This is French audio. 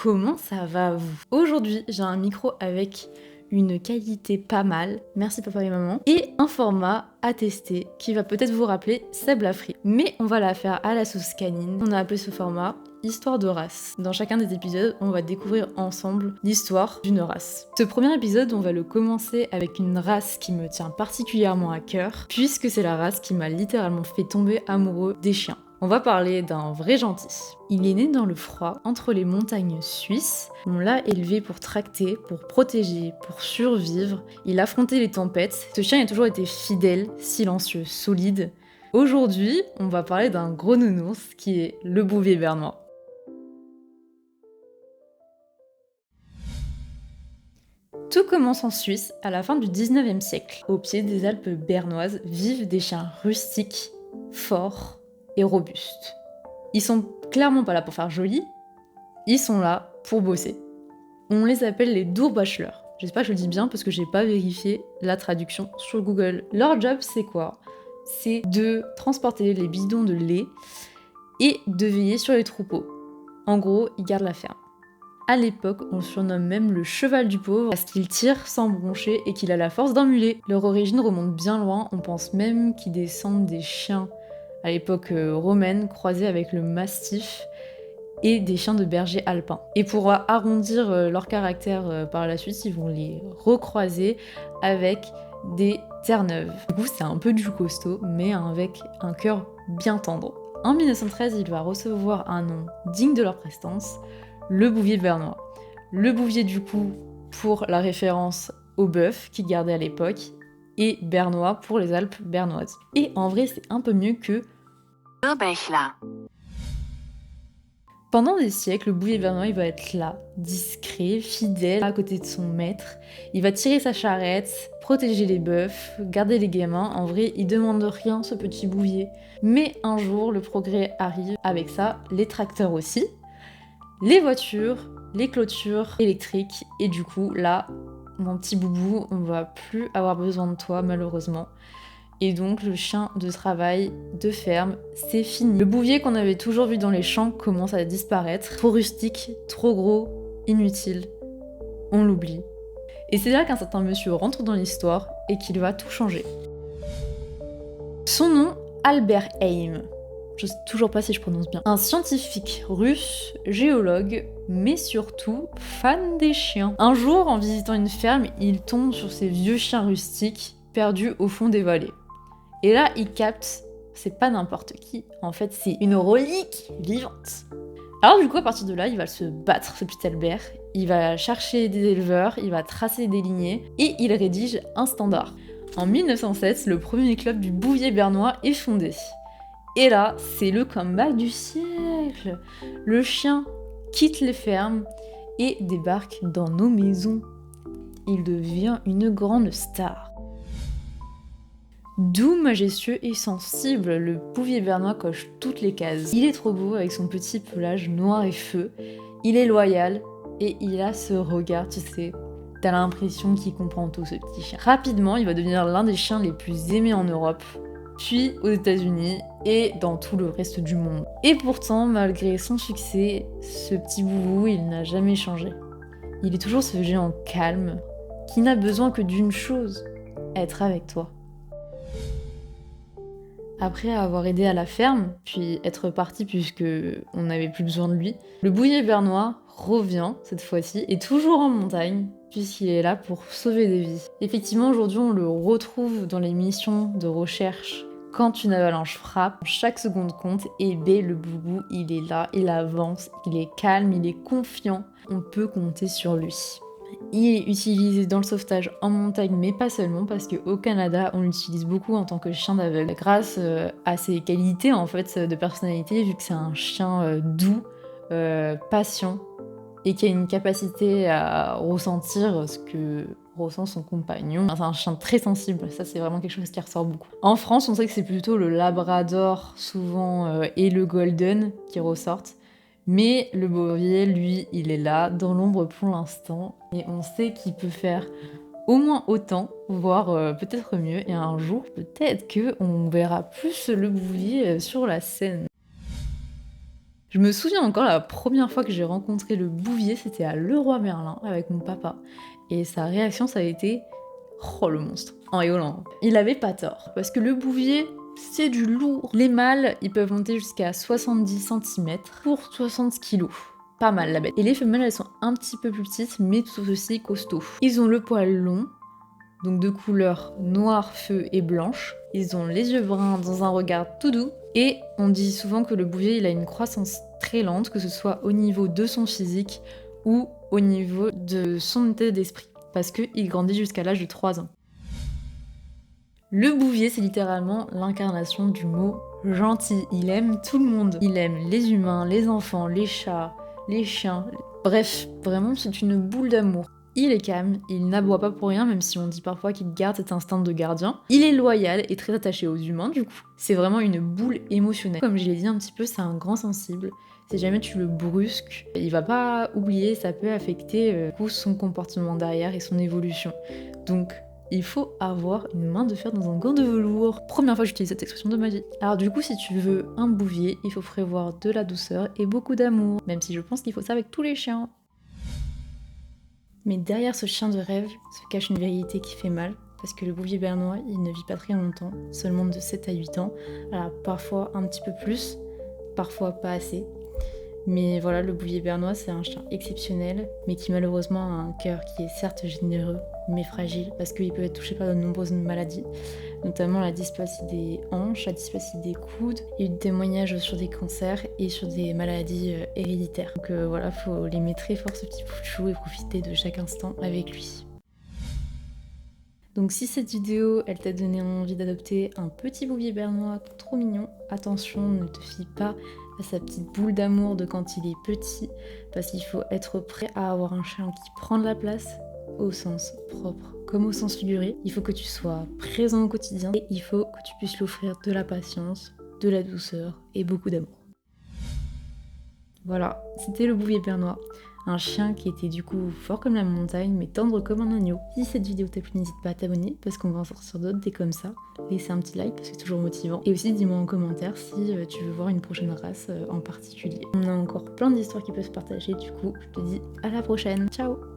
comment ça va vous? Aujourd'hui, j'ai un micro avec une qualité pas mal, merci papa et maman, et un format à tester qui va peut-être vous rappeler Seb la frite. Mais on va la faire à la sauce canine. On a appelé ce format Histoire de race. Dans chacun des épisodes, on va découvrir ensemble l'histoire d'une race. Ce premier épisode, on va le commencer avec une race qui me tient particulièrement à cœur, puisque c'est la race qui m'a littéralement fait tomber amoureux des chiens. On va parler d'un vrai gentil. Il est né dans le froid, entre les montagnes suisses. On l'a élevé pour tracter, pour protéger, pour survivre. Il a affronté les tempêtes. Ce chien a toujours été fidèle, silencieux, solide. Aujourd'hui, on va parler d'un gros nounours qui est le Bouvier bernois. Tout commence en Suisse à la fin du 19e siècle. Au pied des Alpes bernoises vivent des chiens rustiques, forts et robustes. Ils sont clairement pas là pour faire joli, ils sont là pour bosser. On les appelle les Durbacheleurs. J'espère que je le dis bien parce que j'ai pas vérifié la traduction sur Google. Leur job c'est quoi? C'est de transporter les bidons de lait et de veiller sur les troupeaux. En gros, ils gardent la ferme. À l'époque, on le surnomme même le cheval du pauvre parce qu'il tire sans broncher et qu'il a la force d'un mulet. Leur origine remonte bien loin, on pense même qu'ils descendent des chiens à l'époque romaine croisés avec le mastif et des chiens de berger alpins. Et pour arrondir leur caractère par la suite, ils vont les recroiser avec des Terre-Neuve. Du coup, c'est un peu du costaud, mais avec un cœur bien tendre. En 1913, il va recevoir un nom digne de leur prestance, le Bouvier bernois. Le Bouvier du coup pour la référence au bœuf qu'il gardait à l'époque, et bernois pour les Alpes bernoises. Et en vrai, c'est un peu mieux que Durbachler. Pendant des siècles, le Bouvier bernois il va être là, discret, fidèle, à côté de son maître. Il va tirer sa charrette, protéger les bœufs, garder les gamins. En vrai, il demande rien, ce petit Bouvier. Mais un jour, le progrès arrive. Avec ça, les tracteurs aussi, les voitures, les clôtures électriques. Et du coup, là, mon petit boubou, on va plus avoir besoin de toi, malheureusement. Et donc le chien de travail, de ferme, c'est fini. Le bouvier qu'on avait toujours vu dans les champs commence à disparaître. Trop rustique, trop gros, inutile. On l'oublie. Et c'est là qu'un certain monsieur rentre dans l'histoire et qu'il va tout changer. Son nom, Albert Heim. Je sais toujours pas si je prononce bien. Un scientifique russe, géologue, mais surtout fan des chiens. Un jour, en visitant une ferme, il tombe sur ces vieux chiens rustiques perdus au fond des vallées. Et là, il capte, c'est pas n'importe qui, en fait, c'est une relique vivante. Alors du coup, à partir de là, il va se battre, ce petit Albert. Il va chercher des éleveurs, il va tracer des lignées, et il rédige un standard. En 1907, le premier club du Bouvier bernois est fondé. Et là, c'est le comeback du siècle. Le chien quitte les fermes et débarque dans nos maisons. Il devient une grande star. Doux, majestueux et sensible, le Bouvier bernois coche toutes les cases. Il est trop beau avec son petit pelage noir et feu, il est loyal et il a ce regard, tu sais, t'as l'impression qu'il comprend tout ce petit chien. Rapidement, il va devenir l'un des chiens les plus aimés en Europe, puis aux États-Unis et dans tout le reste du monde. Et pourtant, malgré son succès, ce petit boubou, il n'a jamais changé. Il est toujours ce géant calme, qui n'a besoin que d'une chose, être avec toi. Après avoir aidé à la ferme, puis être parti puisque on n'avait plus besoin de lui, le Bouvier bernois revient cette fois-ci, et toujours en montagne, puisqu'il est là pour sauver des vies. Effectivement, aujourd'hui, on le retrouve dans les missions de recherche. Quand une avalanche frappe, chaque seconde compte, et B, le boubou, il est là, il avance, il est calme, il est confiant. On peut compter sur lui. Il est utilisé dans le sauvetage en montagne, mais pas seulement, parce qu'au Canada, on l'utilise beaucoup en tant que chien d'aveugle. Grâce à ses qualités en fait de personnalité, vu que c'est un chien doux, patient, et qui a une capacité à ressentir ce que ressent son compagnon. C'est un chien très sensible, ça c'est vraiment quelque chose qui ressort beaucoup. En France, on sait que c'est plutôt le Labrador souvent et le Golden qui ressortent. Mais le Bouvier, lui, il est là, dans l'ombre pour l'instant, et on sait qu'il peut faire au moins autant, voire peut-être mieux, et un jour, peut-être qu'on verra plus le Bouvier sur la scène. Je me souviens encore la première fois que j'ai rencontré le bouvier, c'était à Leroy Merlin avec mon papa. Et sa réaction, ça a été « Oh le monstre !» en rigolant. Il avait pas tort, parce que le bouvier, c'est du lourd. Les mâles, ils peuvent monter jusqu'à 70 cm pour 60 kg. Pas mal la bête. Et les femelles, elles sont un petit peu plus petites, mais tout aussi costauds. Ils ont le poil long, donc de couleur noir, feu et blanche. Ils ont les yeux bruns dans un regard tout doux. Et on dit souvent que le bouvier, il a une croissance très lente, que ce soit au niveau de son physique ou au niveau de son état d'esprit, parce qu'il grandit jusqu'à l'âge de 3 ans. Le bouvier, c'est littéralement l'incarnation du mot gentil. Il aime tout le monde. Il aime les humains, les enfants, les chats, les chiens. Bref, vraiment, c'est une boule d'amour. Il est calme, il n'aboie pas pour rien, même si on dit parfois qu'il garde cet instinct de gardien. Il est loyal et très attaché aux humains, du coup. C'est vraiment une boule émotionnelle. Comme je l'ai dit un petit peu, c'est un grand sensible. Si jamais tu le brusques, il va pas oublier, ça peut affecter son comportement derrière et son évolution. Donc, il faut avoir une main de fer dans un gant de velours. Première fois que j'utilise cette expression de ma vie. Alors du coup, si tu veux un bouvier, il faut prévoir de la douceur et beaucoup d'amour. Même si je pense qu'il faut ça avec tous les chiens. Mais derrière ce chien de rêve se cache une vérité qui fait mal. Parce que le bouvier bernois, il ne vit pas très longtemps, seulement de 7 à 8 ans. Alors parfois un petit peu plus, parfois pas assez. Mais voilà, le bouvier bernois, c'est un chien exceptionnel, mais qui malheureusement a un cœur qui est certes généreux, mais fragile, parce qu'il peut être touché par de nombreuses maladies, notamment la dysplasie des hanches, la dysplasie des coudes. Il y a eu des témoignages sur des cancers et sur des maladies héréditaires. Donc voilà, faut l'aimer très fort ce petit bout de chou et profiter de chaque instant avec lui. Donc si cette vidéo, elle t'a donné envie d'adopter un petit bouvier bernois trop mignon, attention, ne te fie pas à sa petite boule d'amour de quand il est petit, parce qu'il faut être prêt à avoir un chien qui prend de la place, au sens propre comme au sens figuré. Il faut que tu sois présent au quotidien et il faut que tu puisses lui offrir de la patience, de la douceur et beaucoup d'amour. Voilà, c'était le bouvier bernois. Un chien qui était du coup fort comme la montagne, mais tendre comme un agneau. Si cette vidéo t'a plu, n'hésite pas à t'abonner, parce qu'on va en sortir d'autres des comme ça. Laissez un petit like, parce que c'est toujours motivant. Et aussi, dis-moi en commentaire si tu veux voir une prochaine race en particulier. On a encore plein d'histoires qui peuvent se partager, du coup, je te dis à la prochaine. Ciao!